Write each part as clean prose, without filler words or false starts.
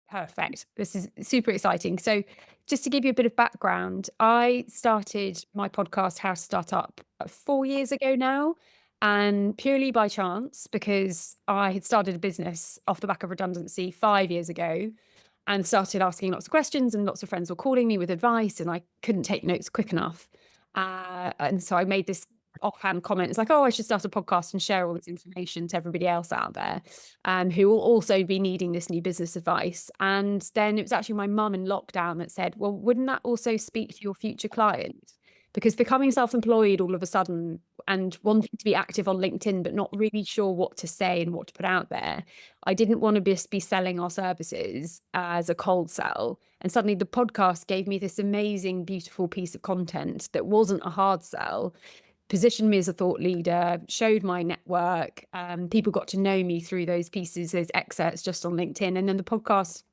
Perfect. This is super exciting. So, just to give you a bit of background, I started my podcast, How to Start Up, 4 years ago now, and purely by chance because I had started a business off the back of redundancy 5 years ago and started asking lots of questions, and lots of friends were calling me with advice, and I couldn't take notes quick enough. And so I made this offhand comment. It's like, oh, I should start a podcast and share all this information to everybody else out there who will also be needing this new business advice. And then it was actually my mum in lockdown that said, well, wouldn't that also speak to your future client? Because becoming self-employed all of a sudden and wanting to be active on LinkedIn, but not really sure what to say and what to put out there, I didn't want to just be selling our services as a cold sell. And suddenly the podcast gave me this amazing, beautiful piece of content that wasn't a hard sell, positioned me as a thought leader, showed my network. People got to know me through those pieces, those excerpts just on LinkedIn. And then the podcast,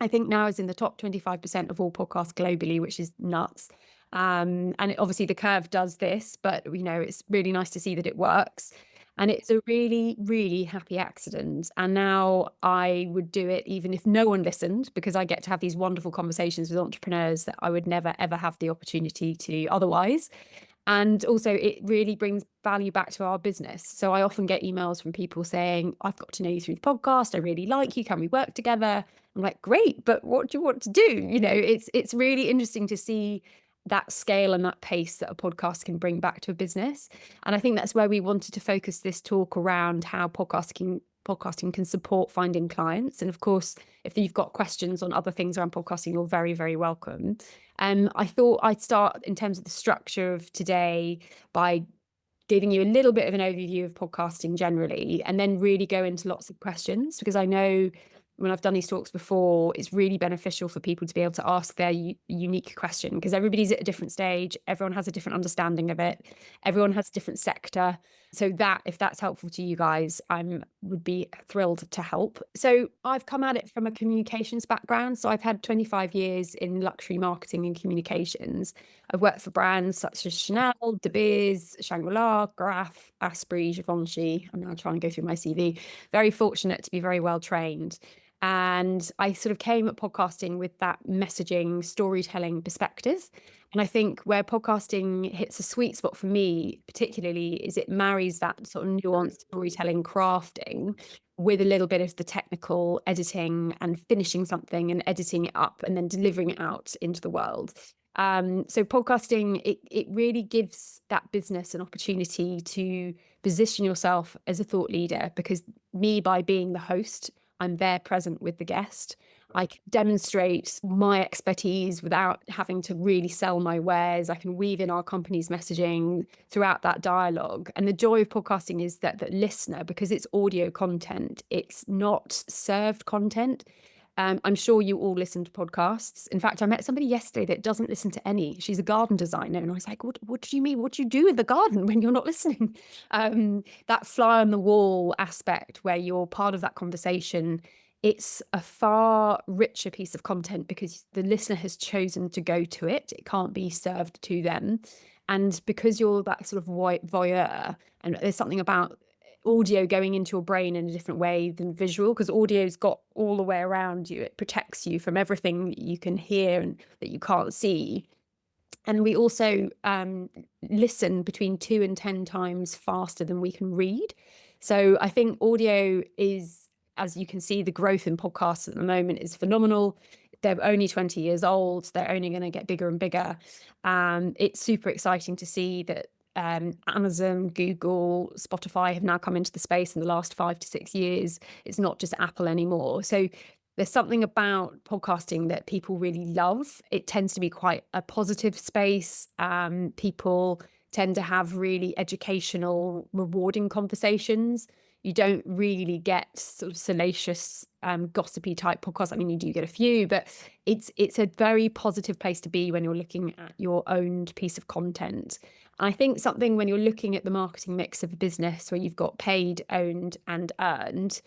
I think now is in the top 25% of all podcasts globally, which is nuts. And obviously the curve does this, but it's really nice to see that it works. And it's a really, really happy accident. And now I would do it even if no one listened, because I get to have these wonderful conversations with entrepreneurs that I would never, ever have the opportunity to otherwise. And also it really brings value back to our business. So I often get emails from people saying, I've got to know you through the podcast. I really like you. Can we work together? I'm like, great, but what do you want to do? It's really interesting to see that scale and that pace that a podcast can bring back to a business. And I think that's where we wanted to focus this talk around how podcasting can support finding clients. And of course, if you've got questions on other things around podcasting, you're very, very welcome. I thought I'd start in terms of the structure of today by giving you a little bit of an overview of podcasting generally, and then really go into lots of questions, because I know when I've done these talks before, it's really beneficial for people to be able to ask their unique question, because everybody's at a different stage. Everyone has a different understanding of it. Everyone has a different sector. So that, if that's helpful to you guys, would be thrilled to help. So I've come at it from a communications background. So I've had 25 years in luxury marketing and communications. I've worked for brands such as Chanel, De Beers, Shangri-La, Graf, Asprey, Givenchy. I'm now trying to go through my CV. Very fortunate to be very well trained. And I sort of came at podcasting with that messaging, storytelling perspective. And I think where podcasting hits a sweet spot for me, particularly, is it marries that sort of nuanced storytelling, crafting with a little bit of the technical editing and finishing something and editing it up and then delivering it out into the world. So podcasting, it really gives that business an opportunity to position yourself as a thought leader, because by being the host, I'm there present with the guest. I can demonstrate my expertise without having to really sell my wares. I can weave in our company's messaging throughout that dialogue. And the joy of podcasting is that the listener, because it's audio content, it's not served content. I'm sure you all listen to podcasts. In fact, I met somebody yesterday that doesn't listen to any. She's a garden designer. And I was like, what do you mean? What do you do in the garden when you're not listening? That fly on the wall aspect where you're part of that conversation, it's a far richer piece of content because the listener has chosen to go to it. It can't be served to them. And because you're that sort of voyeur, and there's something about audio going into your brain in a different way than visual, because audio's got all the way around you. It protects you from everything that you can hear and that you can't see. And we also listen between 2 and 10 times faster than we can read. So I think audio is, as you can see, the growth in podcasts at the moment is phenomenal. They're only 20 years old. They're only going to get bigger and bigger. It's super exciting to see that Amazon, Google, Spotify have now come into the space in the last 5 to 6 years. It's not just Apple anymore. So there's something about podcasting that people really love. It tends to be quite a positive space. People tend to have really educational, rewarding conversations. You don't really get sort of salacious, gossipy type podcasts. I mean, you do get a few, but it's a very positive place to be when you're looking at your owned piece of content. And I think something when you're looking at the marketing mix of a business where you've got paid, owned, and earned.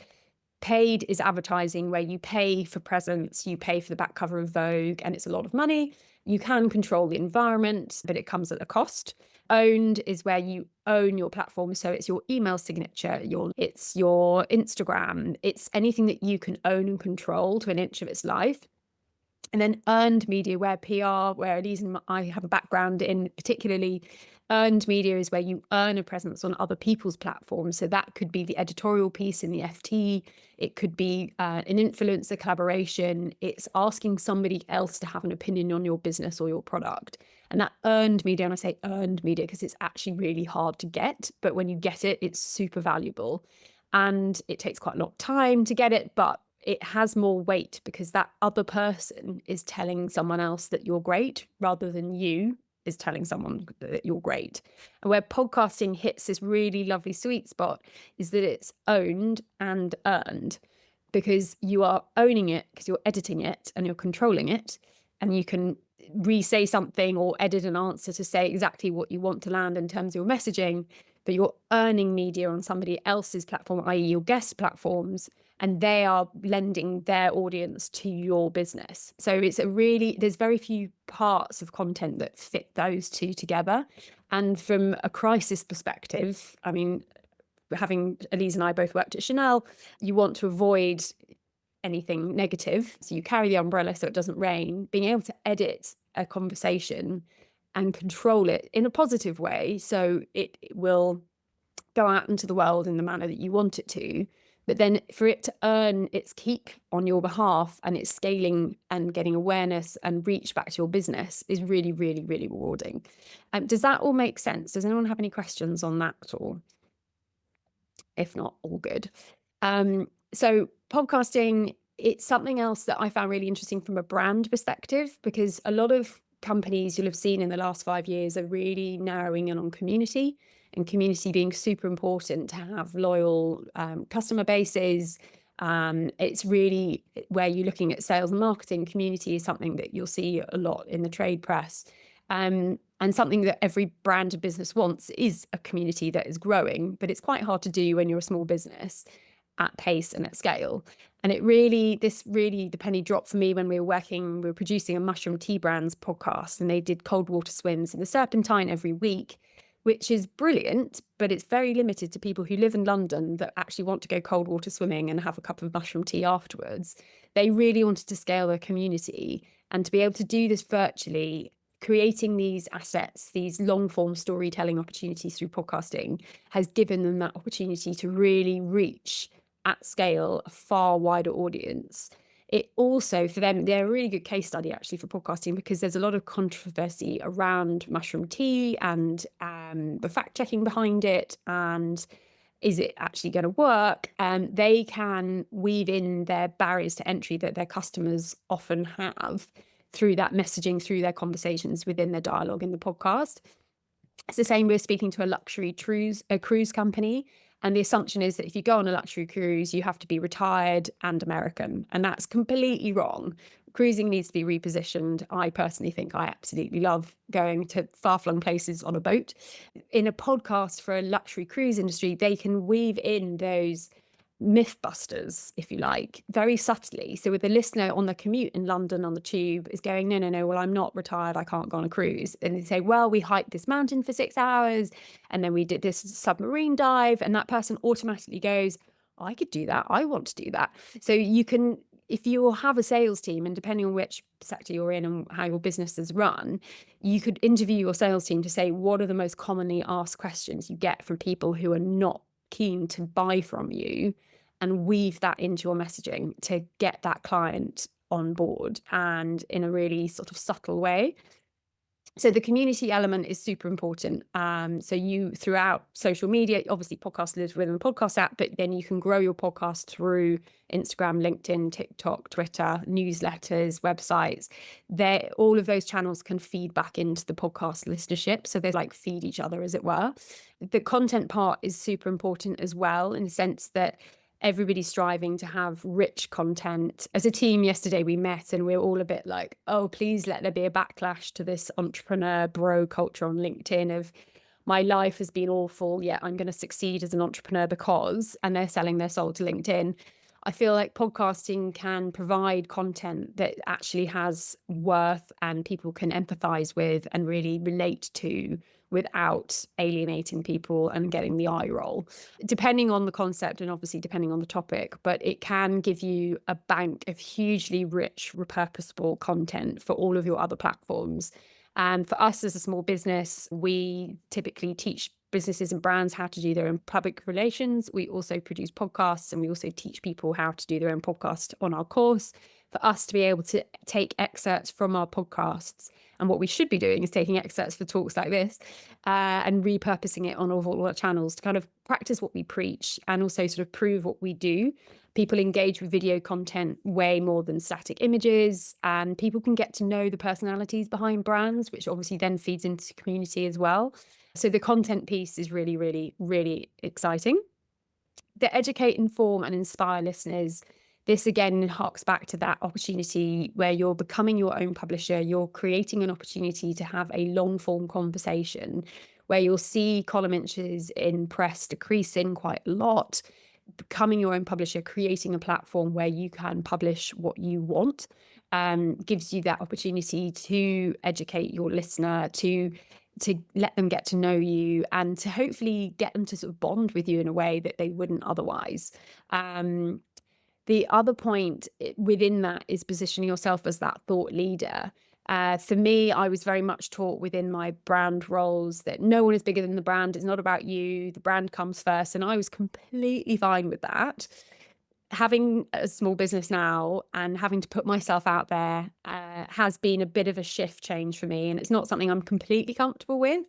Paid is advertising where you pay for presence, you pay for the back cover of Vogue, and it's a lot of money. You can control the environment, but it comes at a cost. Owned is where you own your platform. So it's your email signature, it's your Instagram, it's anything that you can own and control to an inch of its life. And then earned media, where PR, where Elise and I have a background in, particularly earned media is where you earn a presence on other people's platforms. So that could be the editorial piece in the FT. It could be an influencer collaboration. It's asking somebody else to have an opinion on your business or your product. And that earned media, and I say earned media because it's actually really hard to get, but when you get it, it's super valuable. And it takes quite a lot of time to get it, but it has more weight because that other person is telling someone else that you're great rather than you is telling someone that you're great. And where podcasting hits this really lovely sweet spot is that it's owned and earned, because you are owning it because you're editing it and you're controlling it, and you can re-say something or edit an answer to say exactly what you want to land in terms of your messaging, but you're earning media on somebody else's platform, i.e. your guest platforms, and they are lending their audience to your business. So it's there's very few parts of content that fit those two together. And from a crisis perspective, I mean, having Elise and I both worked at Chanel, you want to avoid anything negative. So you carry the umbrella so it doesn't rain. Being able to edit a conversation and control it in a positive way so it will go out into the world in the manner that you want it to, but then for it to earn its keep on your behalf and it's scaling and getting awareness and reach back to your business is really, really, really rewarding. Does that all make sense? Does anyone have any questions on that at all? If not, all good. So podcasting, it's something else that I found really interesting from a brand perspective, because a lot of companies you'll have seen in the last 5 years are really narrowing in on community, and community being super important to have loyal customer bases. It's really where you're looking at sales and marketing. Community is something that you'll see a lot in the trade press. And something that every brand and business wants is a community that is growing, but it's quite hard to do when you're a small business at pace and at scale. And the penny dropped for me when we were producing a mushroom tea brands podcast, and they did cold water swims in the Serpentine every week, which is brilliant, but it's very limited to people who live in London that actually want to go cold water swimming and have a cup of mushroom tea afterwards. They really wanted to scale their community, and to be able to do this virtually, creating these assets, these long form storytelling opportunities through podcasting, has given them that opportunity to really reach at scale a far wider audience. It also, for them, they're a really good case study actually for podcasting, because there's a lot of controversy around mushroom tea and the fact checking behind it, and is it actually going to work? And they can weave in their barriers to entry that their customers often have through that messaging, through their conversations within their dialogue in the podcast. It's the same with speaking to a luxury cruise company. And the assumption is that if you go on a luxury cruise, you have to be retired and American. And that's completely wrong. Cruising needs to be repositioned. I personally think I absolutely love going to far-flung places on a boat. In a podcast for a luxury cruise industry, they can weave in those mythbusters, if you like, very subtly. So with the listener on the commute in London on the tube is going, no, well, I'm not retired, I can't go on a cruise. And they say, well, we hiked this mountain for 6 hours and then we did this submarine dive. And that person automatically goes, I could do that. I want to do that. So you can, if you have a sales team, and depending on which sector you're in and how your business is run, you could interview your sales team to say, what are the most commonly asked questions you get from people who are not keen to buy from you, and weave that into your messaging to get that client on board, and in a really sort of subtle way. So the community element is super important. So you, throughout social media, obviously podcast lives within the podcast app, but then you can grow your podcast through Instagram, LinkedIn, TikTok, Twitter, newsletters, websites. All of those channels can feed back into the podcast listenership. So they like feed each other, as it were. The content part is super important as well, in the sense that everybody's striving to have rich content. As a team yesterday, we met and we were all a bit like, oh, please let there be a backlash to this entrepreneur bro culture on LinkedIn of, my life has been awful, yet I'm going to succeed as an entrepreneur because, and they're selling their soul to LinkedIn. I feel like podcasting can provide content that actually has worth and people can empathize with and really relate to without alienating people and getting the eye roll, depending on the concept and obviously depending on the topic. But it can give you a bank of hugely rich, repurposable content for all of your other platforms. And for us as a small business, we typically teach businesses and brands how to do their own public relations. We also produce podcasts and we also teach people how to do their own podcast on our course. For us to be able to take excerpts from our podcasts, and what we should be doing is taking excerpts for talks like this and repurposing it on all our channels to kind of practice what we preach and also sort of prove what we do. People engage with video content way more than static images, and people can get to know the personalities behind brands, which obviously then feeds into community as well. So the content piece is really, really, really exciting. The educate, inform, and inspire listeners. This again harks back to that opportunity where you're becoming your own publisher. You're creating an opportunity to have a long form conversation where you'll see column inches in press decreasing quite a lot. Becoming your own publisher, creating a platform where you can publish what you want, gives you that opportunity to educate your listener, to let them get to know you and to hopefully get them to sort of bond with you in a way that they wouldn't otherwise. The other point within that is positioning yourself as that thought leader. For me, I was very much taught within my brand roles that no one is bigger than the brand. It's not about you. The brand comes first. And I was completely fine with that. Having a small business now and having to put myself out there has been a bit of a shift change for me. And it's not something I'm completely comfortable with.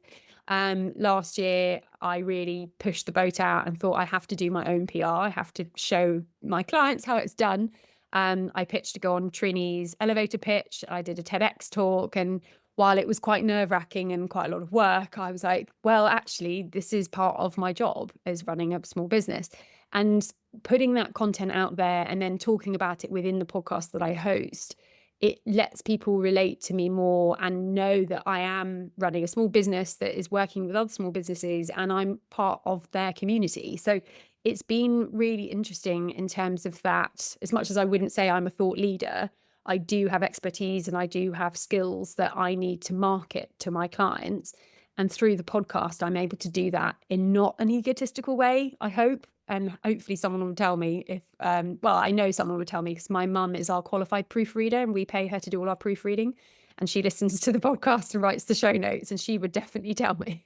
Last year, I really pushed the boat out and thought I have to do my own PR. I have to show my clients how it's done. I pitched to go on Trini's elevator pitch. I did a TEDx talk. And while it was quite nerve-wracking and quite a lot of work, I was like, well, actually, this is part of my job as running a small business. And putting that content out there and then talking about it within the podcast that I host, it lets people relate to me more and know that I am running a small business that is working with other small businesses and I'm part of their community. So it's been really interesting in terms of that. As much as I wouldn't say I'm a thought leader, I do have expertise and I do have skills that I need to market to my clients. And through the podcast, I'm able to do that in not an egotistical way, I hope. And hopefully someone will tell me if, well, I know someone will tell me because my mum is our qualified proofreader and we pay her to do all our proofreading. And she listens to the podcast and writes the show notes and she would definitely tell me.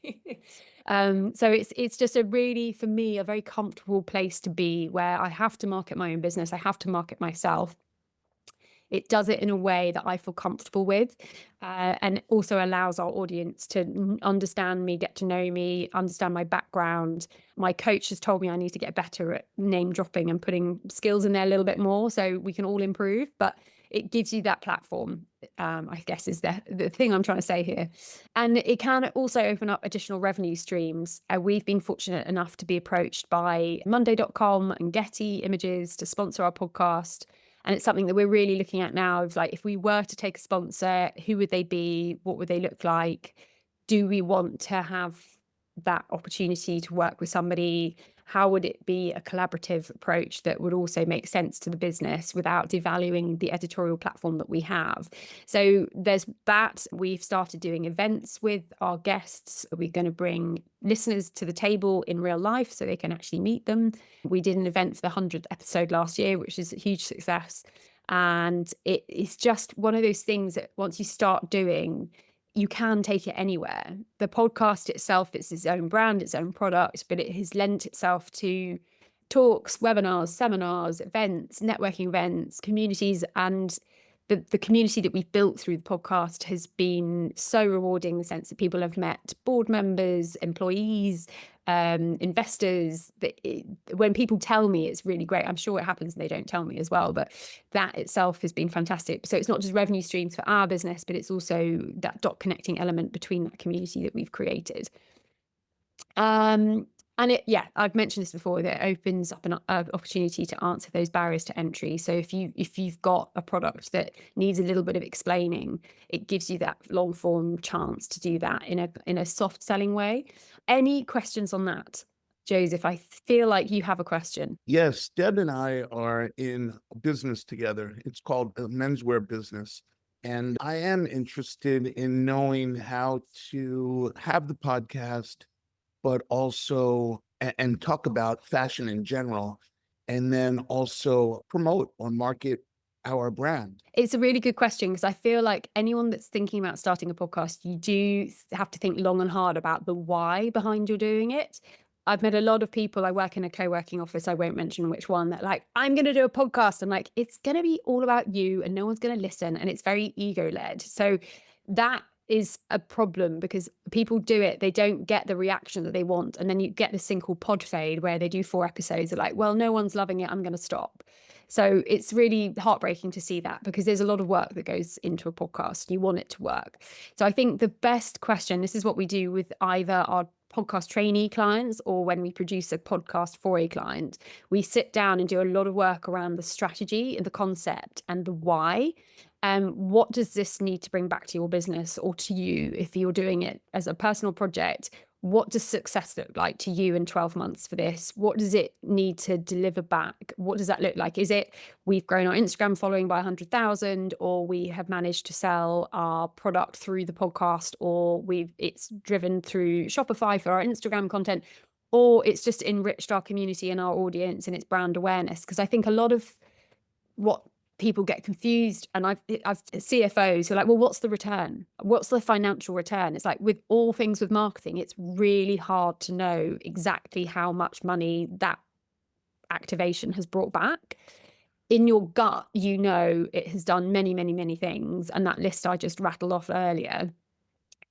So it's just a really, for me, a very comfortable place to be where I have to market my own business. I have to market myself. It does it in a way that I feel comfortable with, and also allows our audience to understand me, get to know me, understand my background. My coach has told me I need to get better at name dropping and putting skills in there a little bit more so we can all improve. But it gives you that platform, I guess is the thing I'm trying to say here. And it can also open up additional revenue streams. We've been fortunate enough to be approached by Monday.com and Getty Images to sponsor our podcast. And it's something that we're really looking at now of like, if we were to take a sponsor, who would they be? What would they look like? Do we want to have that opportunity to work with somebody? How would it be a collaborative approach that would also make sense to the business without devaluing the editorial platform that we have? So there's that. We've started doing events with our guests. We're going to bring listeners to the table in real life so they can actually meet them. We did an event for the 100th episode last year, which is a huge success. And it's just one of those things that once you start doing, you can take it anywhere. The podcast itself, it's its own brand, its own product, but it has lent itself to talks, webinars, seminars, events, networking events, communities. And the community that we've built through the podcast has been so rewarding in the sense that people have met board members, employees, investors. When people tell me it's really great, I'm sure it happens and they don't tell me as well, but that itself has been fantastic. So it's not just revenue streams for our business, but it's also that dot connecting element between that community that we've created. And I've mentioned this before, that it opens up an opportunity to answer those barriers to entry. So if you've got a product that needs a little bit of explaining, it gives you that long form chance to do that in a soft selling way. Any questions on that? Joseph, I feel like you have a question. Yes, Deb and I are in a business together. It's called a menswear business. And I am interested in knowing how to have the podcast, but also and talk about fashion in general, and then also promote or market our brand. It's a really good question because I feel like anyone that's thinking about starting a podcast, you do have to think long and hard about the why behind your doing it. I've met a lot of people. I work in a co-working office. I won't mention which one. That like, I'm going to do a podcast. I'm like, it's going to be all about you, and no one's going to listen, and it's very ego led. So that is a problem because people do it, they don't get the reaction that they want, and then you get this thing called pod fade where they do 4 episodes. They're like, well, no one's loving it, I'm going to stop. So it's really heartbreaking to see that because there's a lot of work that goes into a podcast. You want it to work. So I think the best question, this is what we do with either our podcast trainee clients or when we produce a podcast for a client, we sit down and do a lot of work around the strategy and the concept and the why. What does this need to bring back to your business or to you if you're doing it as a personal project? What does success look like to you in 12 months for this? What does it need to deliver back? What does that look like? Is it we've grown our Instagram following by 100,000, or we have managed to sell our product through the podcast, or it's driven through Shopify for our Instagram content, or it's just enriched our community and our audience and its brand awareness? Because I think a lot of what people get confused, and I've CFOs who are like, well, what's the return? What's the financial return? It's like with all things with marketing, it's really hard to know exactly how much money that activation has brought back. In your gut, you know it has done many, many, many things. And that list I just rattled off earlier,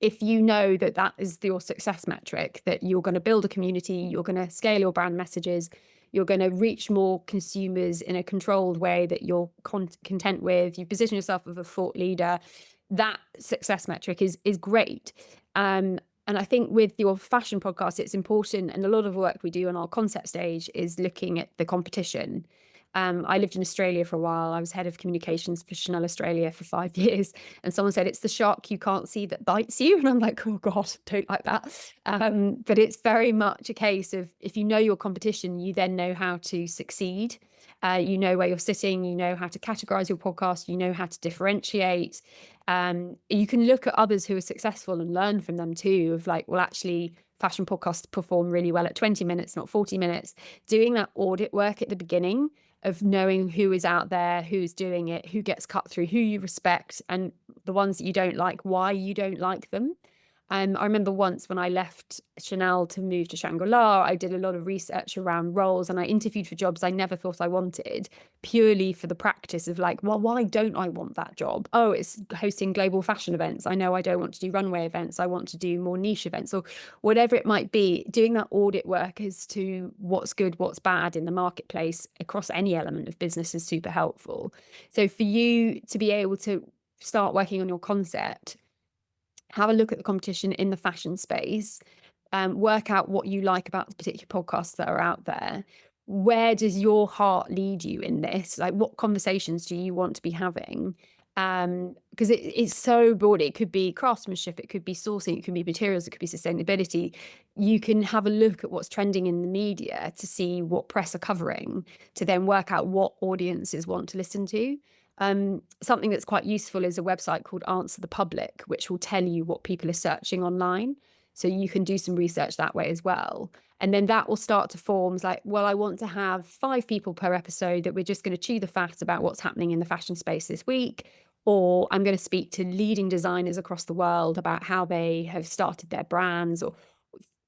if you know that that is your success metric, that you're going to build a community, you're going to scale your brand messages, you're going to reach more consumers in a controlled way that you're content with, you position yourself as a thought leader, that success metric is great. And I think with your fashion podcast, it's important. And a lot of work we do on our concept stage is looking at the competition. I lived in Australia for a while. I was head of communications for Chanel Australia for 5 years. And someone said, it's the shark you can't see that bites you. And I'm like, oh God, don't like that. But it's very much a case of if you know your competition, you then know how to succeed. You know where you're sitting, you know how to categorize your podcast, you know how to differentiate. You can look at others who are successful and learn from them too, of like, well, actually, fashion podcasts perform really well at 20 minutes, not 40 minutes. Doing that audit work at the beginning of knowing who is out there, who's doing it, who gets cut through, who you respect, and the ones that you don't like, why you don't like them. I remember once when I left Chanel to move to Shangri-La, I did a lot of research around roles and I interviewed for jobs I never thought I wanted, purely for the practice of like, well, why don't I want that job? Oh, it's hosting global fashion events. I know I don't want to do runway events. I want to do more niche events or whatever it might be. Doing that audit work as to what's good, what's bad in the marketplace across any element of business is super helpful. So for you to be able to start working on your concept, have a look at the competition in the fashion space, work out what you like about the particular podcasts that are out there. Where does your heart lead you in this? Like, what conversations do you want to be having? Because it's so broad. It could be craftsmanship, it could be sourcing, it could be materials, it could be sustainability. You can have a look at what's trending in the media to see what press are covering, to then work out what audiences want to listen to. Something that's quite useful is a website called Answer the Public, which will tell you what people are searching online. So you can do some research that way as well. And then that will start to form like, well, I want to have 5 people per episode that we're just going to chew the fat about what's happening in the fashion space this week. Or I'm going to speak to leading designers across the world about how they have started their brands or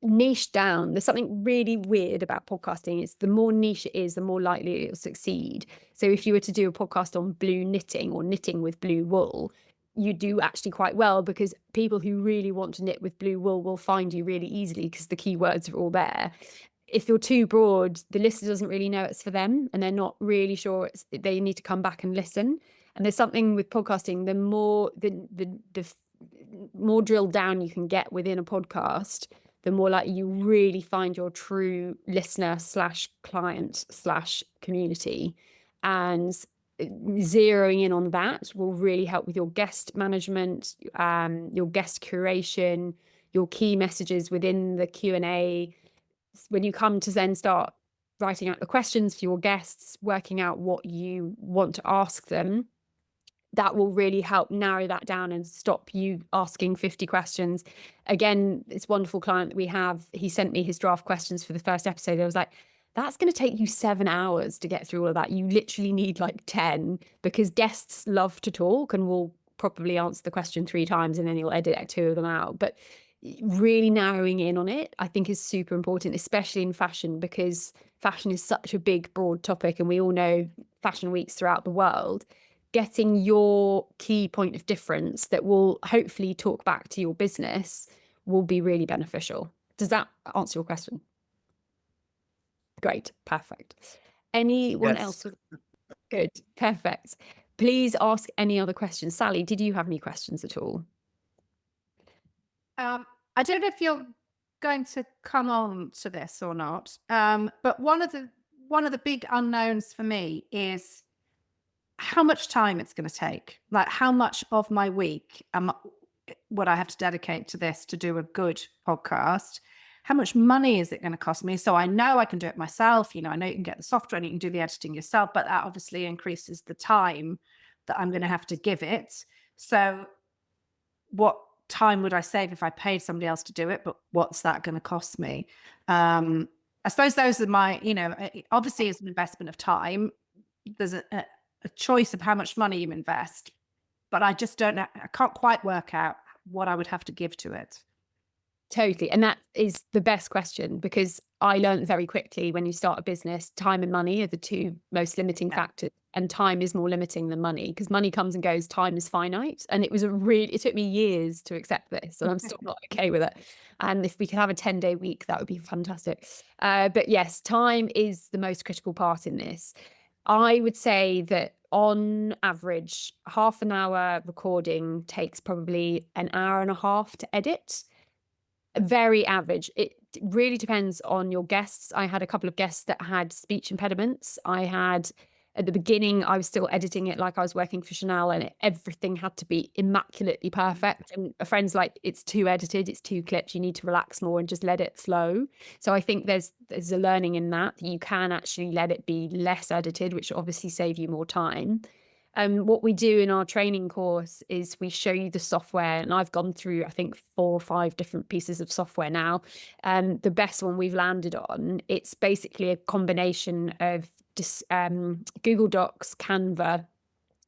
niche down. There's something really weird about podcasting. It's the more niche it is, the more likely it'll succeed. So if you were to do a podcast on blue knitting or knitting with blue wool, you do actually quite well because people who really want to knit with blue wool will find you really easily because the keywords are all there. If you're too broad, the listener doesn't really know it's for them and they're not really sure they need to come back and listen. And there's something with podcasting, the more drilled down you can get within a podcast, the more likely you really find your true listener slash client slash community. And zeroing in on that will really help with your guest management, your guest curation, your key messages within the Q&A. when you come to then start writing out the questions for your guests, working out what you want to ask them, that will really help narrow that down and stop you asking 50 questions. Again, this wonderful client that we have, he sent me his draft questions for the first episode. I was like, that's going to take you 7 hours to get through all of that. You literally need like 10, because guests love to talk and will probably answer the question 3 times and then you'll edit 2 of them out. But really narrowing in on it, I think, is super important, especially in fashion, because fashion is such a big, broad topic, and we all know fashion weeks throughout the world. Getting your key point of difference that will hopefully talk back to your business will be really beneficial. Does that answer your question? Great. Perfect. Anyone Yes. else? Good. Perfect. Please ask any other questions. Sally, did you have any questions at all? I don't know if you're going to come on to this or not, but one of the big unknowns for me is how much time it's going to take. Like, how much of my week would I have to dedicate to this to do a good podcast? How much money is it going to cost me? So I know I can do it myself. You know, I know you can get the software and you can do the editing yourself, but that obviously increases the time that I'm going to have to give it. So what time would I save if I paid somebody else to do it? But what's that going to cost me? I suppose those are my, obviously it's an investment of time. There's a choice of how much money you invest, but I just don't know. I can't quite work out what I would have to give to it. Totally. And that is the best question, because I learned very quickly, when you start a business, time and money are the 2 most limiting factors, and time is more limiting than money, because money comes and goes, time is finite. And it took me years to accept this, and I'm still not okay with it. And if we could have a 10-day week, that would be fantastic. But yes, time is the most critical part in this. I would say that on average, half an hour recording takes probably an hour and a half to edit. Very average. It really depends on your guests. I had a couple of guests that had speech impediments. At the beginning, I was still editing it like I was working for Chanel, and everything had to be immaculately perfect. And a friend's like, it's too edited, it's too clipped, you need to relax more and just let it flow. So I think there's a learning in that. You can actually let it be less edited, which will obviously save you more time. What we do in our training course is we show you the software, and I've gone through, I think, 4 or 5 different pieces of software now. The best one we've landed on, it's basically a combination of Google Docs, Canva,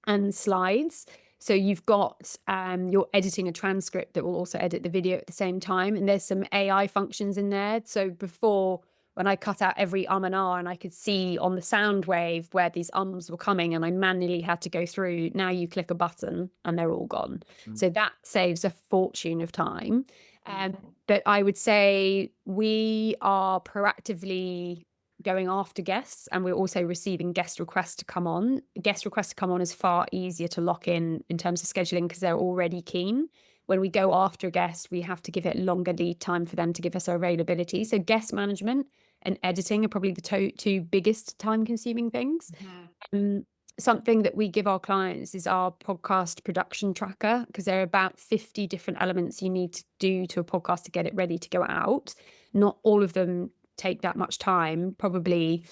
and slides. So you're editing a transcript that will also edit the video at the same time. And there's some AI functions in there. So before, when I cut out every and ah, and I could see on the sound wave where these ums were coming, and I manually had to go through, now you click a button and they're all gone. So that saves a fortune of time. But I would say we are proactively going after guests, and we're also receiving guest requests to come on. Guest requests to come on is far easier to lock in terms of scheduling, because they're already keen. When we go after a guest, we have to give it longer lead time for them to give us our availability. So guest management and editing are probably the 2 biggest time consuming things. Something that we give our clients is our podcast production tracker, because there are about 50 different elements you need to do to a podcast to get it ready to go out. Not all of them take that much time. Probably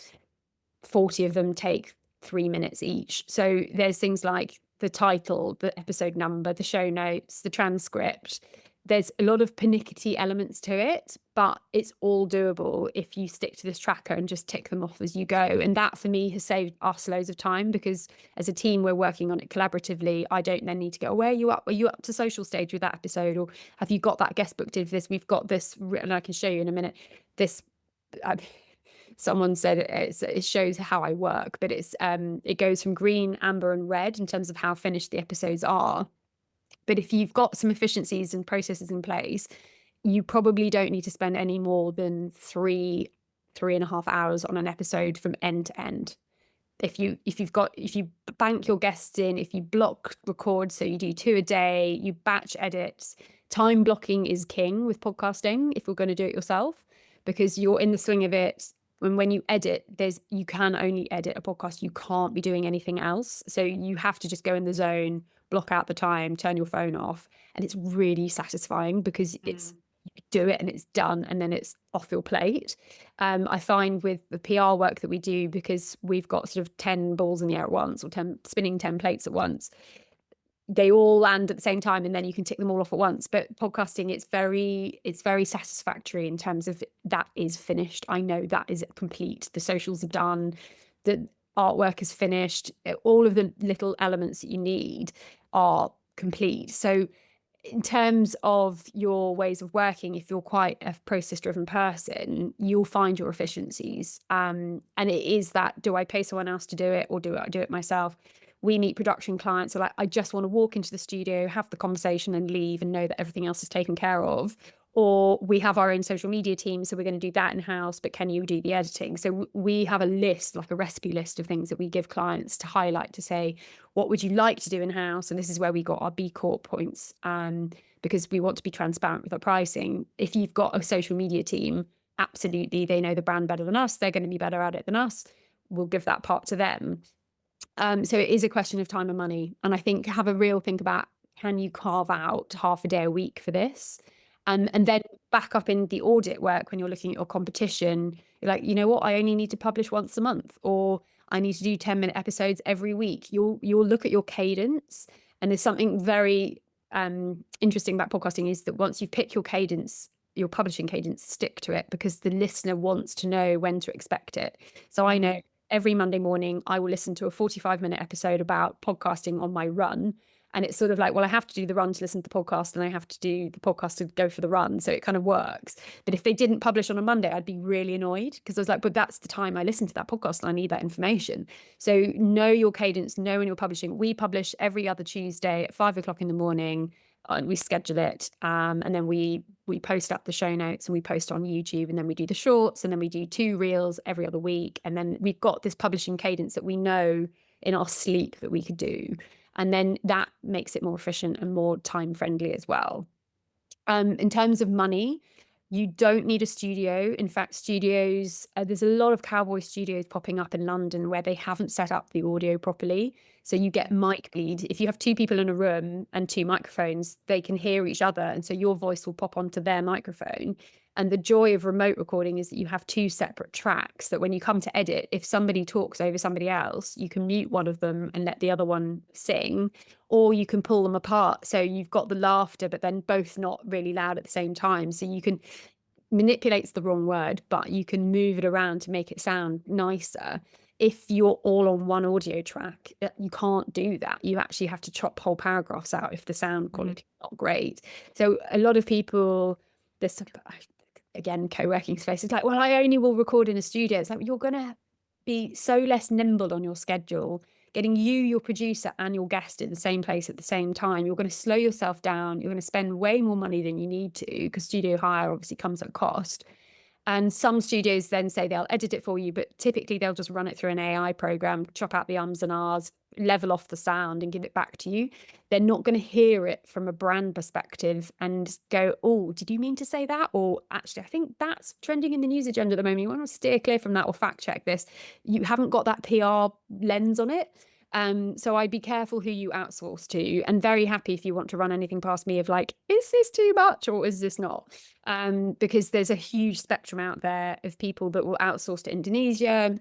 40 of them take 3 minutes each. So there's things like the title, the episode number, the show notes, the transcript. There's a lot of pernickety elements to it, but it's all doable if you stick to this tracker and just tick them off as you go. And that, for me, has saved us loads of time, because as a team, we're working on it collaboratively. I don't then need to go, where are you up? Are you up to social stage with that episode? Or have you got that guest booked in for this? We've got this written, I can show you in a minute. Someone said it shows how I work, but it goes from green, amber, and red in terms of how finished the episodes are. But if you've got some efficiencies and processes in place, you probably don't need to spend any more than 3.5 hours on an episode from end to end. If you bank your guests in, if you block record, so you do 2 a day, you batch edit. Time blocking is king with podcasting if you're going to do it yourself, because you're in the swing of it. When you edit, you can only edit a podcast. You can't be doing anything else. So you have to just go in the zone, block out the time, turn your phone off. And it's really satisfying, because you do it and it's done and then it's off your plate. I find with the PR work that we do, because we've got sort of 10 balls in the air at once, or 10 spinning 10 plates at once, they all land at the same time and then you can tick them all off at once. But podcasting, it's very satisfactory in terms of that is finished. I know that is complete. The socials are done. The artwork is finished. All of the little elements that you need are complete. So in terms of your ways of working, if you're quite a process driven person, you'll find your efficiencies. And it is that, do I pay someone else to do it, or do I do it myself? We meet production clients who are like, I just want to walk into the studio, have the conversation and leave and know that everything else is taken care of. Or we have our own social media team, so we're going to do that in-house, but can you do the editing? So we have a list, like a recipe list of things that we give clients to highlight, to say, what would you like to do in-house? And this is where we got our B Corp points, because we want to be transparent with our pricing. If you've got a social media team, absolutely, they know the brand better than us. They're going to be better at it than us. We'll give that part to them. So it is a question of time and money. And I think have a real think about, can you carve out half a day a week for this? And then back up in the audit work, when you're looking at your competition, you're like, you know what, I only need to publish once a month, or I need to do 10-minute episodes every week. You'll look at your cadence. And there's something very interesting about podcasting, is that once you pick your cadence, your publishing cadence, stick to it, because the listener wants to know when to expect it. So I know every Monday morning I will listen to a 45-minute episode about podcasting on my run. And it's sort of like, well, I have to do the run to listen to the podcast, and I have to do the podcast to go for the run. So it kind of works. But if they didn't publish on a Monday, I'd be really annoyed, because I was like, but that's the time I listen to that podcast and I need that information. So know your cadence, know when you're publishing. We publish every other Tuesday at 5 o'clock in the morning, and we schedule it. And then we post up the show notes, and we post on YouTube, and then we do the shorts, and then we do 2 reels every other week. And then we've got this publishing cadence that we know in our sleep that we could do. And then that makes it more efficient and more time friendly as well. In terms of money, you don't need a studio. In fact, studios, there's a lot of cowboy studios popping up in London where they haven't set up the audio properly. So you get mic bleed. If you have 2 people in a room and 2 microphones, they can hear each other. And so your voice will pop onto their microphone. And the joy of remote recording is that you have 2 separate tracks, that when you come to edit, if somebody talks over somebody else, you can mute one of them and let the other one sing, or you can pull them apart. So you've got the laughter, but then both not really loud at the same time. So you can, manipulate's the wrong word, but you can move it around to make it sound nicer. If you're all on one audio track, you can't do that. You actually have to chop whole paragraphs out if the sound quality is not great. So a lot of people, there's, again, co-working space, it's like, well, I only will record in a studio. It's like, you're going to be so less nimble on your schedule, getting you, your producer, and your guest in the same place at the same time. You're going to slow yourself down. You're going to spend way more money than you need to, because studio hire obviously comes at cost. And some studios then say they'll edit it for you, but typically they'll just run it through an AI program, chop out the ums and ahs, level off the sound and give it back to you. They're not going to hear it from a brand perspective and go, oh, did you mean to say that? Or actually, I think that's trending in the news agenda at the moment. You want to steer clear from that or fact check this. You haven't got that PR lens on it. So I'd be careful who you outsource to, and very happy if you want to run anything past me of like, is this too much or is this not? Because there's a huge spectrum out there of people that will outsource to Indonesia.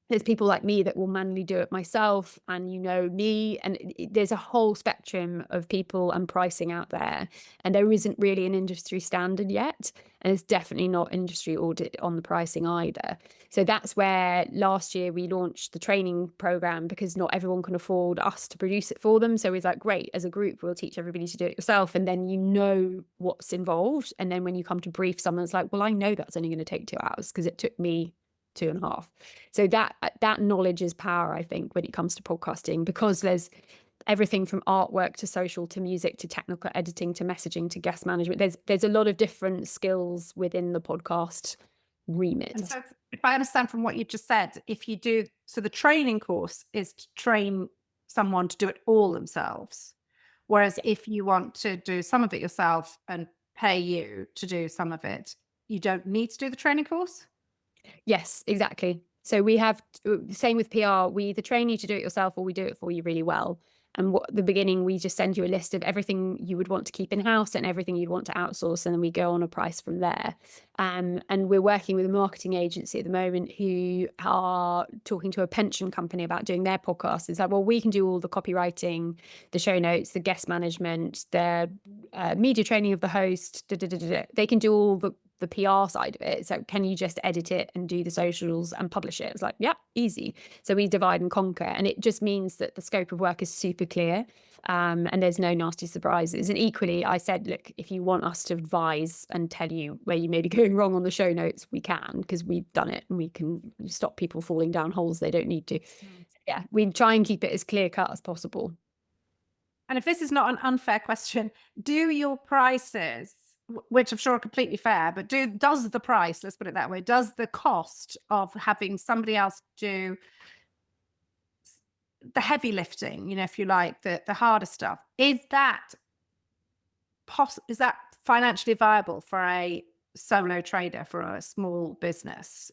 There's people like me that will manually do it myself, and you know me, and there's a whole spectrum of people and pricing out there, and there isn't really an industry standard yet, and there's definitely not industry audit on the pricing either. So that's where last year we launched the training program, because not everyone can afford us to produce it for them. So it's like, great, as a group we'll teach everybody to do it yourself, and then you know what's involved, and then when you come to brief someone, it's like, well, I know that's only going to take 2 hours because it took me 2.5. So that knowledge is power, I think, when it comes to podcasting, because there's everything from artwork to social to music to technical editing to messaging to guest management. There's a lot of different skills within the podcast remit. And so if I understand from what you've just said, if you do, so the training course is to train someone to do it all themselves. Whereas if you want to do some of it yourself and pay you to do some of it, you don't need to do the training course? Yes, exactly. So we have, same with PR, we either train you to do it yourself or we do it for you really well. And at the beginning, we just send you a list of everything you would want to keep in-house and everything you'd want to outsource, and then we go on a price from there. And we're working with a marketing agency at the moment who are talking to a pension company about doing their podcast. It's like, well, we can do all the copywriting, the show notes, the guest management, the media training of the host. They can do all the PR side of it. So can you just edit it and do the socials and publish it? It's like, yeah, easy. So we divide and conquer. And it just means that the scope of work is super clear, and there's no nasty surprises. And equally, I said, look, if you want us to advise and tell you where you may be going wrong on the show notes, we can, because we've done it and we can stop people falling down holes they don't need to. Yeah, we try and keep it as clear cut as possible. And if this is not an unfair question, do your prices, which I'm sure are completely fair, but does the price, let's put it that way, does the cost of having somebody else do the heavy lifting, if you like, the harder stuff, is that financially viable for a solo trader, for a small business?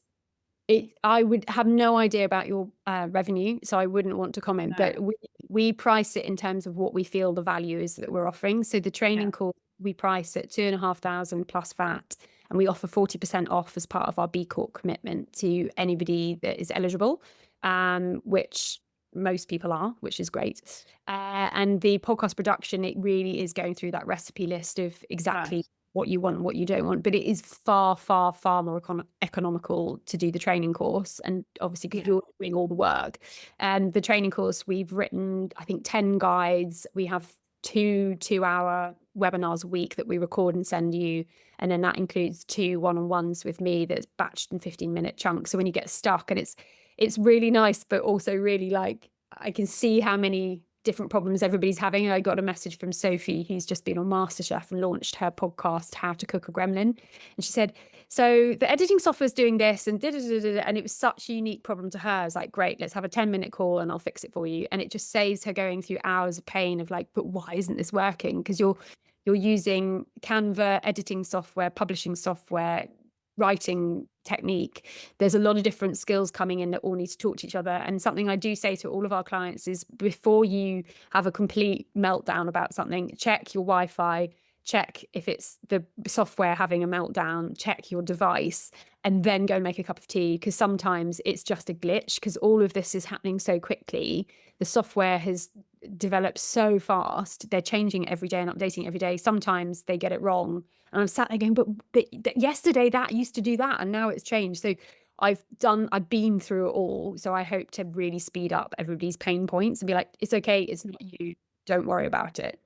I would have no idea about your revenue, so I wouldn't want to comment. No. But we price it in terms of what we feel the value is that we're offering. So the training course, we price at 2,500 plus VAT, and we offer 40% off as part of our B Corp commitment to anybody that is eligible, which most people are, which is great. And the podcast production, it really is going through that recipe list of exactly what you want and what you don't want, but it is far, far, far more economical to do the training course. And obviously, because you're doing all the work. And the training course, we've written, I think, 10 guides. We have two-hour webinars a week that we record and send you. And then that includes 2 one-on-ones with me that's batched in 15-minute chunks. So when you get stuck, and it's really nice, but also really like, I can see how many different problems everybody's having. I got a message from Sophie, who's just been on MasterChef and launched her podcast, How to Cook a Gremlin. And she said, so the editing software is doing this and and it was such a unique problem to her. I was like, great, let's have a 10-minute call and I'll fix it for you. And it just saves her going through hours of pain of like, but why isn't this working? Because you're using Canva, editing software, publishing software, writing technique. There's a lot of different skills coming in that all need to talk to each other. And something I do say to all of our clients is, before you have a complete meltdown about something, check your Wi-Fi, check if it's the software having a meltdown, check your device, and then go and make a cup of tea, because sometimes it's just a glitch, because all of this is happening so quickly. The software has developed so fast. They're changing it every day and updating it every day. Sometimes they get it wrong. And I'm sat there going, but yesterday that used to do that and now it's changed. So I've been through it all. So I hope to really speed up everybody's pain points and be like, it's okay, it's not you, don't worry about it.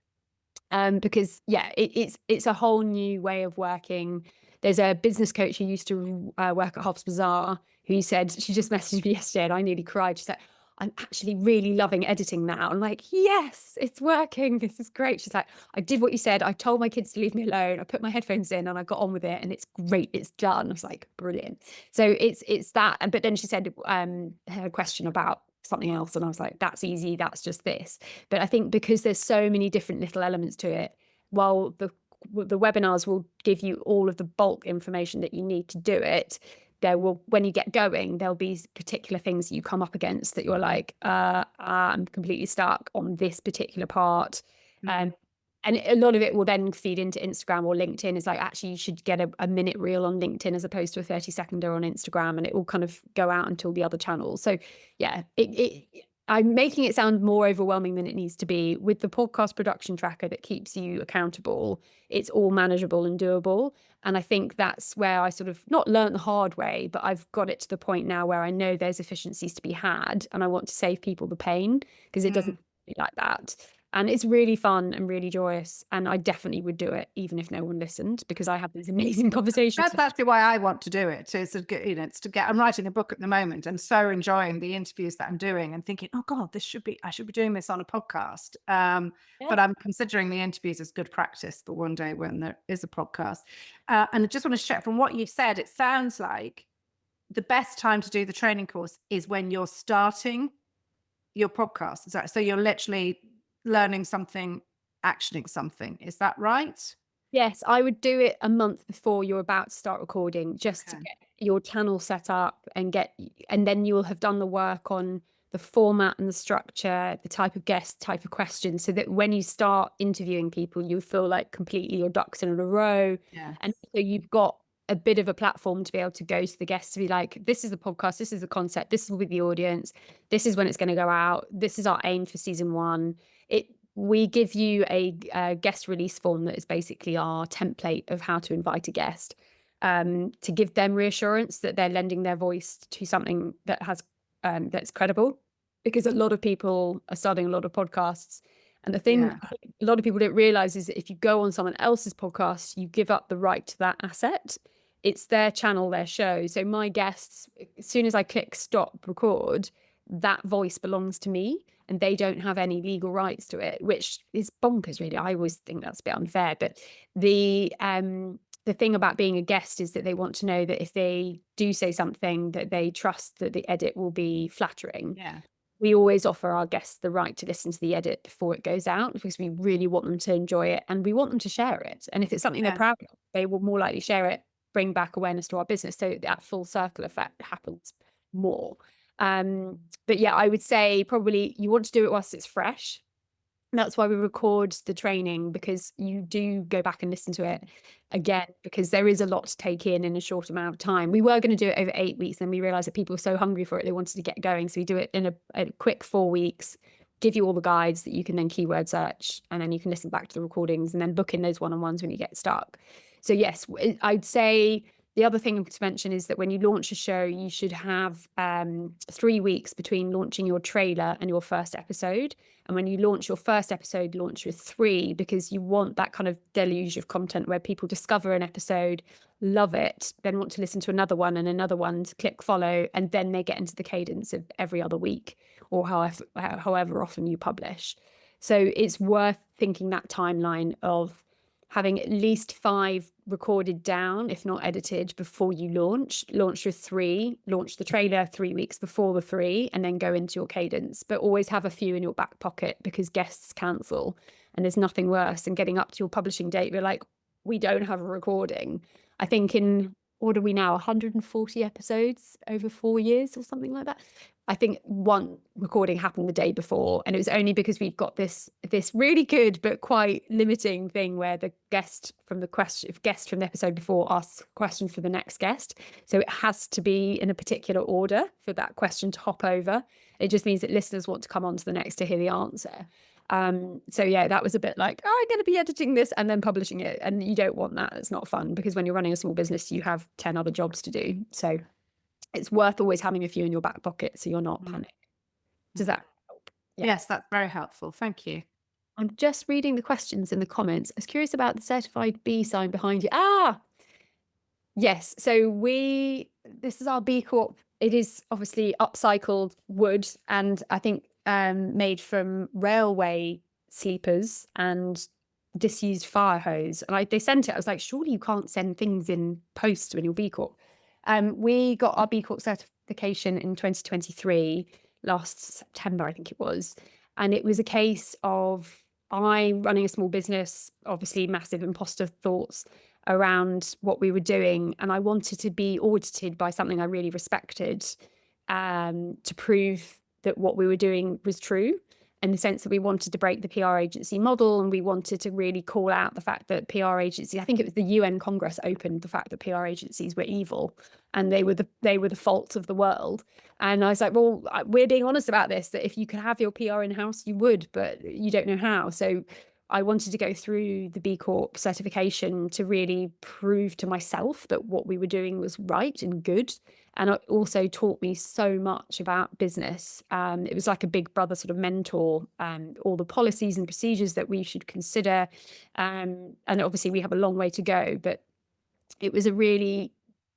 Because it's a whole new way of working. There's a business coach who used to work at Hobbs Bazaar, who said, she just messaged me yesterday and I nearly cried. She said, I'm actually really loving editing now. I'm like, yes, it's working. This is great. She's like, I did what you said. I told my kids to leave me alone. I put my headphones in and I got on with it and it's great. It's done. I was like, brilliant. So it's that. But then she said her question about something else. And I was like, that's easy. That's just this. But I think because there's so many different little elements to it, while the webinars will give you all of the bulk information that you need to do it, when you get going, there'll be particular things you come up against that you're like, I'm completely stuck on this particular part. And a lot of it will then feed into Instagram or LinkedIn. It's like, actually, you should get a minute reel on LinkedIn as opposed to a 30-seconder on Instagram, and it will kind of go out until the other channels. So yeah, I'm making it sound more overwhelming than it needs to be. With the podcast production tracker that keeps you accountable, it's all manageable and doable. And I think that's where I sort of not learned the hard way, but I've got it to the point now where I know there's efficiencies to be had, and I want to save people the pain, because it doesn't be like that. And it's really fun and really joyous. And I definitely would do it even if no one listened, because I have these amazing conversations. That's actually why I want to do it. It's to get, I'm writing a book at the moment and so enjoying the interviews that I'm doing and thinking, oh God, I should be doing this on a podcast. But I'm considering the interviews as good practice for one day when there is a podcast. And I just want to check from what you said, it sounds like the best time to do the training course is when you're starting your podcast. So you're literally learning something, actioning something. Is that right? Yes, I would do it a month before you're about to start recording, just to get your channel set up and then you'll have done the work on the format and the structure, the type of guest, type of questions, so that when you start interviewing people, you feel like completely your ducks in a row. Yes. And so you've got a bit of a platform to be able to go to the guests to be like, this is the podcast, this is the concept, this is with the audience, this is when it's going to go out, this is our aim for season 1. We give you a guest release form that is basically our template of how to invite a guest, to give them reassurance that they're lending their voice to something that has that's credible, because a lot of people are starting a lot of podcasts, and the thing Yeah. a lot of people don't realize is that if you go on someone else's podcast, you give up the right to that asset. It's their channel, their show. So my guests, as soon as I click stop record, that voice belongs to me, and they don't have any legal rights to it, which is bonkers, really. I always think that's a bit unfair. But the thing about being a guest is that they want to know that if they do say something, that they trust that the edit will be flattering. Yeah. We always offer our guests the right to listen to the edit before it goes out, because we really want them to enjoy it and we want them to share it. And if it's something they're Yeah. proud of, they will more likely share it, bring back awareness to our business. So that full circle effect happens more. But yeah, I would say probably you want to do it whilst it's fresh. That's why we record the training, because you do go back and listen to it again, because there is a lot to take in a short amount of time. We were going to do it over 8 weeks, then we realized that people were so hungry for it, they wanted to get going. So we do it in a quick 4 weeks, give you all the guides that you can then keyword search, and then you can listen back to the recordings and then book in those one-on-ones when you get stuck. So yes, I'd say the other thing to mention is that when you launch a show, you should have 3 weeks between launching your trailer and your first episode. And when you launch your first episode, launch with 3, because you want that kind of deluge of content where people discover an episode, love it, then want to listen to another one and another one, to click follow, and then they get into the cadence of every other week, or however often you publish. So it's worth thinking that timeline of having at least 5 recorded down, if not edited, before you launch with 3, launch the trailer 3 weeks before the 3, and then go into your cadence. But always have a few in your back pocket, because guests cancel, and there's nothing worse than getting up to your publishing date. We're like, we don't have a recording. I think what are we now, 140 episodes over 4 years or something like that. I think one recording happened the day before, and it was only because we've got this really good but quite limiting thing where the guest from the episode before asks a question for the next guest. So it has to be in a particular order for that question to hop over. It just means that listeners want to come on to the next to hear the answer. So yeah, that was a bit like, I'm going to be editing this and then publishing it. And you don't want that. It's not fun, because when you're running a small business, you have 10 other jobs to do. So it's worth always having a few in your back pocket, so you're not panicked. Does that help? Yeah. Yes, that's very helpful. Thank you. I'm just reading the questions in the comments. I was curious about the certified B sign behind you. Yes. So this is our B Corp. It is obviously upcycled wood, and I think made from railway sleepers and disused fire hose. And they sent it. I was like, surely you can't send things in post when you're B Corp. We got our B Corp certification in 2023, last September, I think it was. And it was a case of I running a small business, obviously massive imposter thoughts around what we were doing. And I wanted to be audited by something I really respected, to prove that what we were doing was true, in the sense that we wanted to break the PR agency model, and we wanted to really call out the fact that PR agencies, I think it was the UN Congress opened the fact that PR agencies were evil and they were the fault of the world. And I was like, well, we're being honest about this, that if you could have your PR in-house, you would, but you don't know how. So I wanted to go through the B Corp certification to really prove to myself that what we were doing was right and good. And it also taught me so much about business. It was like a big brother sort of mentor, all the policies and procedures that we should consider. And obviously we have a long way to go, but it was a really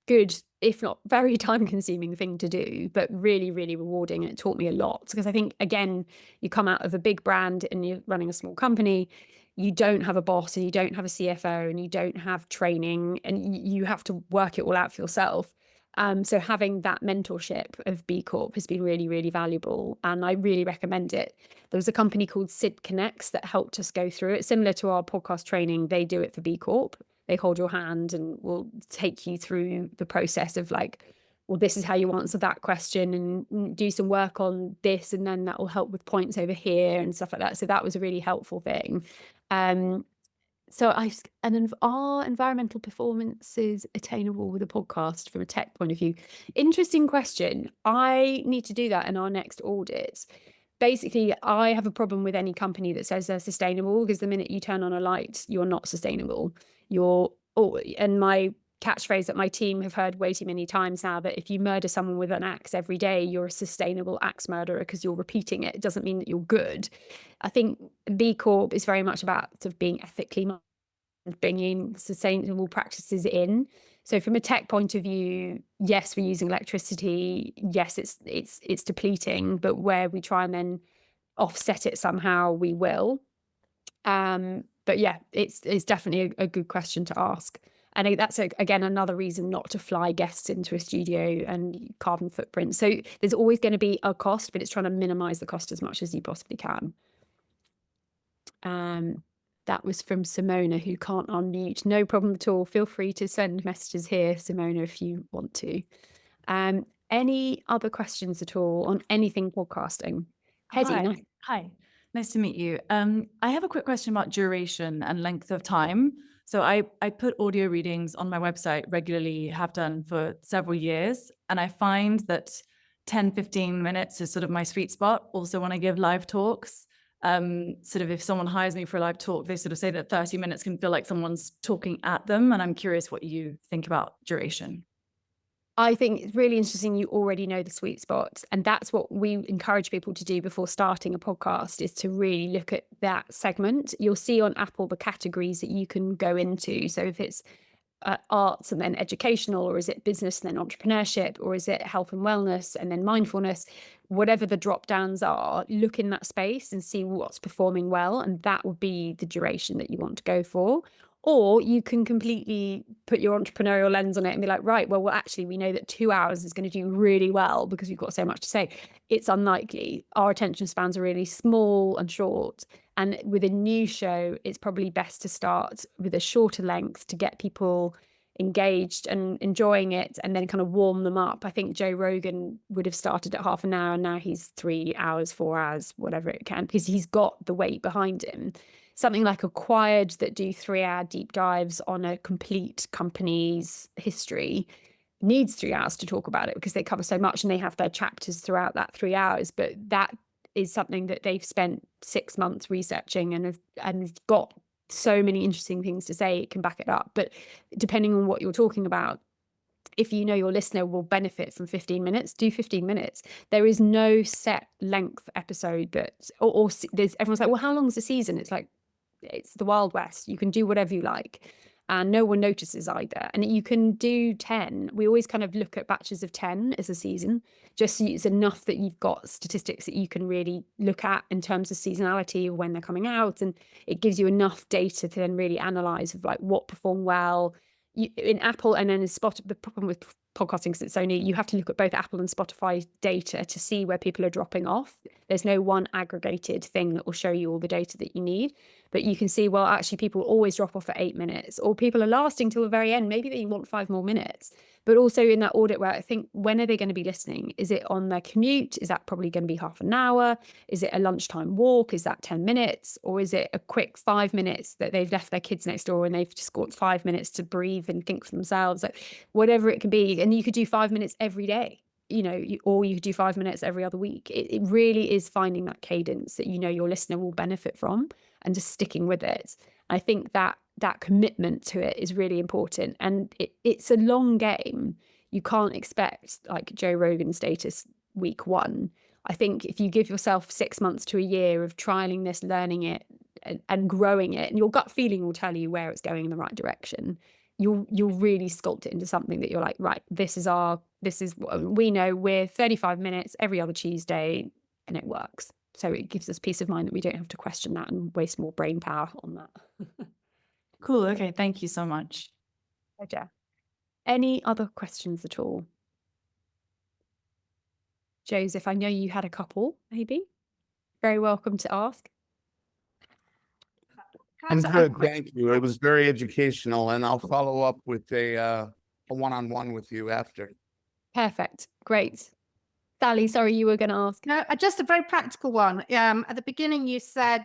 good, if not very time consuming thing to do, but really, really rewarding. And it taught me a lot, because I think, again, you come out of a big brand and you're running a small company, you don't have a boss and you don't have a CFO and you don't have training, and you have to work it all out for yourself. So having that mentorship of B Corp has been really, really valuable, and I really recommend it. There was a company called Sid Connects that helped us go through it. Similar to our podcast training, they do it for B Corp. They hold your hand and will take you through the process of like well, this is how you answer that question, and do some work on this, and then that will help with points over here and stuff like that. So that was a really helpful thing. And then are environmental performances attainable with a podcast from a tech point of view? Interesting question. I need to do that in our next audit. Basically, I have a problem with any company that says they're sustainable, because the minute you turn on a light, you're not sustainable. And my catchphrase that my team have heard way too many times now, that if you murder someone with an axe every day, you're a sustainable axe murderer because you're repeating it. It doesn't mean that you're good. I think B Corp is very much about sort of being ethically bringing sustainable practices in. So from a tech point of view, yes, we're using electricity. Yes, it's depleting, but where we try and then offset it somehow, we will. But yeah, it's definitely a good question to ask. And that's, again, another reason not to fly guests into a studio and carbon footprint. So there's always going to be a cost, but it's trying to minimize the cost as much as you possibly can. That was from Simona, who can't unmute. No problem at all. Feel free to send messages here, Simona, if you want to. Any other questions at all on anything podcasting? Hedy, no. Hi, nice to meet you. I have a quick question about duration and length of time. So I put audio readings on my website regularly, have done for several years, and I find that 10, 15 minutes is sort of my sweet spot. Also, when I give live talks, sort of if someone hires me for a live talk, they sort of say that 30 minutes can feel like someone's talking at them. And I'm curious what you think about duration. I think it's really interesting. You already know the sweet spot, and that's what we encourage people to do before starting a podcast, is to really look at that segment. You'll see on Apple the categories that you can go into. So if it's arts and then educational, or is it business and then entrepreneurship, or is it health and wellness and then mindfulness, whatever the drop downs are, look in that space and see what's performing well, and that will be the duration that you want to go for. Or you can completely put your entrepreneurial lens on it and be like, right, well, actually, we know that 2 hours is going to do really well because we've got so much to say. It's unlikely. Our attention spans are really small and short. And with a new show, it's probably best to start with a shorter length to get people engaged and enjoying it, and then kind of warm them up. I think Joe Rogan would have started at half an hour, and now he's 3 hours, 4 hours, whatever it can, because he's got the weight behind him. Something like Acquired, that do 3-hour deep dives on a complete company's history, needs 3 hours to talk about it because they cover so much, and they have their chapters throughout that 3 hours. But that is something that they've spent 6 months researching and have got so many interesting things to say, it can back it up. But depending on what you're talking about, if you know your listener will benefit from 15 minutes, do 15 minutes. There is no set length episode that, or there's, everyone's like, well, how long is the season? It's like, it's the Wild West. You can do whatever you like, and no one notices either. And you can do 10. We always kind of look at batches of 10 as a season, just so it's enough that you've got statistics that you can really look at in terms of seasonality of when they're coming out. And it gives you enough data to then really analyze of like what performed well. In Apple and then in Spotify, the problem with podcasting, because it's only, you have to look at both Apple and Spotify data to see where people are dropping off. There's no one aggregated thing that will show you all the data that you need, but you can see, well, actually people always drop off at 8 minutes, or people are lasting till the very end. Maybe they want 5 more minutes. But also in that audit where I think, when are they going to be listening? Is it on their commute? Is that probably going to be half an hour? Is it a lunchtime walk? Is that 10 minutes? Or is it a quick 5 minutes that they've left their kids next door and they've just got 5 minutes to breathe and think for themselves? Like, whatever it can be. And you could do 5 minutes every day, or you could do 5 minutes every other week. It really is finding that cadence that your listener will benefit from, and just sticking with it. I think that commitment to it is really important, and it's a long game. You can't expect like Joe Rogan status week 1. I think if you give yourself 6 months to a year of trialing this, learning it, and growing it, and your gut feeling will tell you where it's going in the right direction, you'll really sculpt it into something that you're like, right, this is what we know. We're 35 minutes every other Tuesday, and it works. So it gives us peace of mind that we don't have to question that and waste more brain power on that. Cool. Okay. Thank you so much. Pleasure. Any other questions at all? Joseph, I know you had a couple, maybe. Very welcome to ask. I'm good, thank you. It was very educational, and I'll follow up with a one-on-one with you after. Perfect. Great. Sally, sorry, you were going to ask. No, just a very practical one. At the beginning, you said,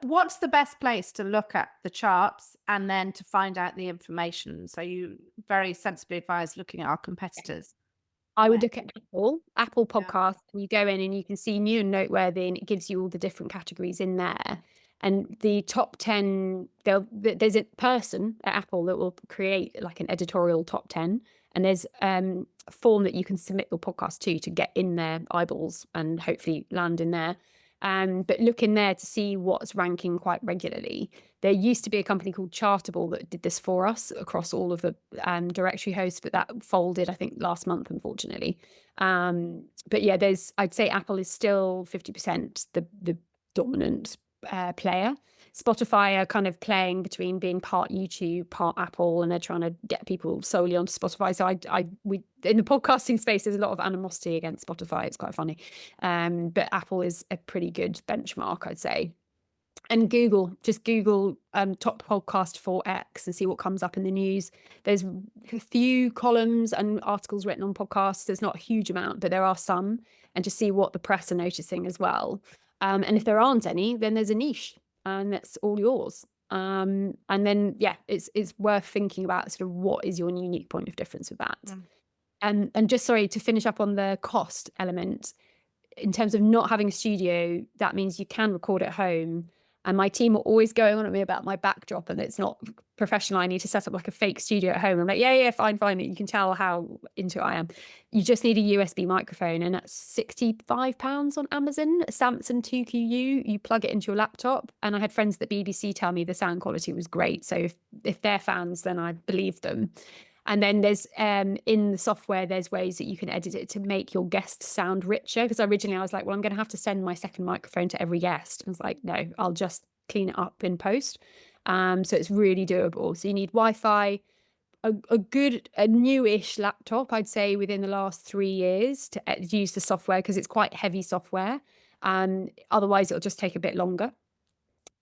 what's the best place to look at the charts and then to find out the information? So you very sensibly advised looking at our competitors. I would look at Apple Yeah. Podcasts, and you go in and you can see new and noteworthy, and it gives you all the different categories in there. And the top 10, there's a person at Apple that will create like an editorial top 10. And there's a form that you can submit your podcast to get in their eyeballs and hopefully land in there. But look in there to see what's ranking quite regularly. There used to be a company called Chartable that did this for us across all of the directory hosts, but that folded, I think, last month, unfortunately. But yeah, I'd say Apple is still 50% the dominant player. Spotify are kind of playing between being part YouTube, part Apple, and they're trying to get people solely onto Spotify. So we in the podcasting space, there's a lot of animosity against Spotify. It's quite funny. But Apple is a pretty good benchmark, I'd say. And just Google top podcast for X and see what comes up in the news. There's a few columns and articles written on podcasts. There's not a huge amount, but there are some. And just see what the press are noticing as well. And if there aren't any, then there's a niche, and that's all yours. And then, yeah, it's worth thinking about sort of what is your unique point of difference with that. And just sorry to finish up on the cost element. In terms of not having a studio, that means you can record at home. And my team are always going on at me about my backdrop and it's not professional. I need to set up like a fake studio at home. I'm like, yeah, fine. You can tell how into it I am. You just need a USB microphone, and that's £65 on Amazon, a Samsung 2QU. You plug it into your laptop. And I had friends at the BBC tell me the sound quality was great. So if they're fans, then I believe them. And then there's in the software, there's ways that you can edit it to make your guests sound richer. Because originally I was like, well, I'm going to have to send my second microphone to every guest. I was like, no, I'll just clean it up in post. So it's really doable. So you need Wi-Fi, a newish laptop, I'd say within the last 3 years to use the software, because it's quite heavy software. Otherwise, it'll just take a bit longer.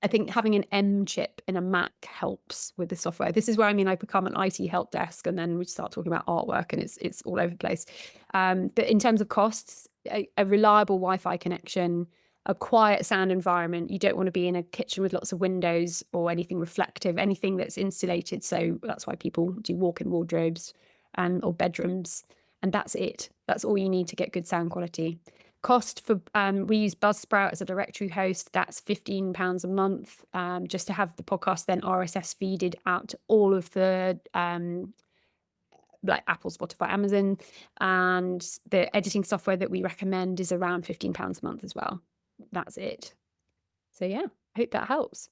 I think having an M chip in a Mac helps with the software. This is where I become an IT help desk, and then we start talking about artwork, and it's all over the place. But in terms of costs, a reliable Wi-Fi connection, a quiet sound environment. You don't want to be in a kitchen with lots of windows or anything reflective, anything that's insulated. So that's why people do walk-in wardrobes or bedrooms, and that's it. That's all you need to get good sound quality. Cost for we use Buzzsprout as a directory host. That's £15 a month, just to have the podcast then RSS feeded out to all of the like Apple, Spotify, Amazon, and the editing software that we recommend is around £15 a month as well. That's it. So yeah, I hope that helps.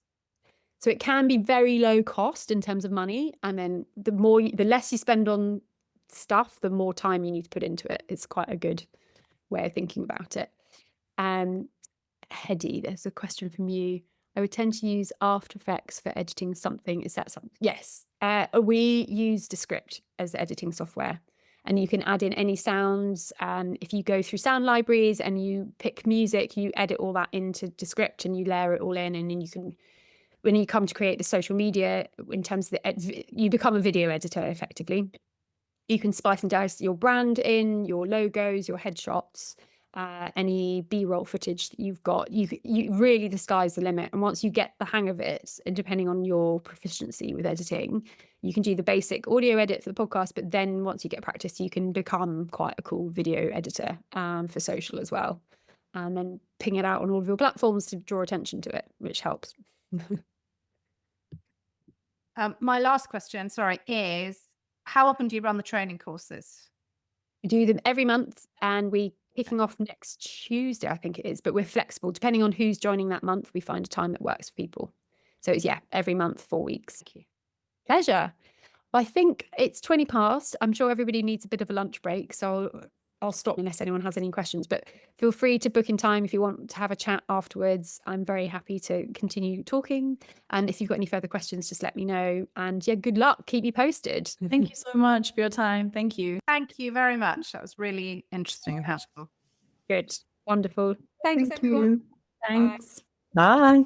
So it can be very low cost in terms of money, and then the less you spend on stuff, the more time you need to put into it. It's quite a good way of thinking about it. Hedy, there's a question from you. I would tend to use After Effects for editing something. Is that something? Yes. We use Descript as the editing software, and you can add in any sounds. If you go through sound libraries and you pick music, you edit all that into Descript and you layer it all in, and then you can, when you come to create the social media, in terms of you become a video editor effectively. You can spice and dice your brand in, your logos, your headshots, any B-roll footage that you've got. You really, the sky's the limit. And once you get the hang of it, and depending on your proficiency with editing, you can do the basic audio edit for the podcast. But then once you get practice, you can become quite a cool video editor for social as well. And then ping it out on all of your platforms to draw attention to it, which helps. My last question, is how often do you run the training courses? We do them every month, and we're kicking off next Tuesday, I think it is, but we're flexible. Depending on who's joining that month, we find a time that works for people. So it's, every month, 4 weeks. Thank you. Pleasure. Well, I think it's 20 past. I'm sure everybody needs a bit of a lunch break, so I'll stop unless anyone has any questions, but feel free to book in time if you want to have a chat afterwards. I'm very happy to continue talking. And if you've got any further questions, just let me know. And good luck. Keep me posted. Thank you so much for your time. Thank you. Thank you very much. That was really interesting and helpful. Good. Wonderful. Thanks, Thank everyone. you. Thanks. Bye.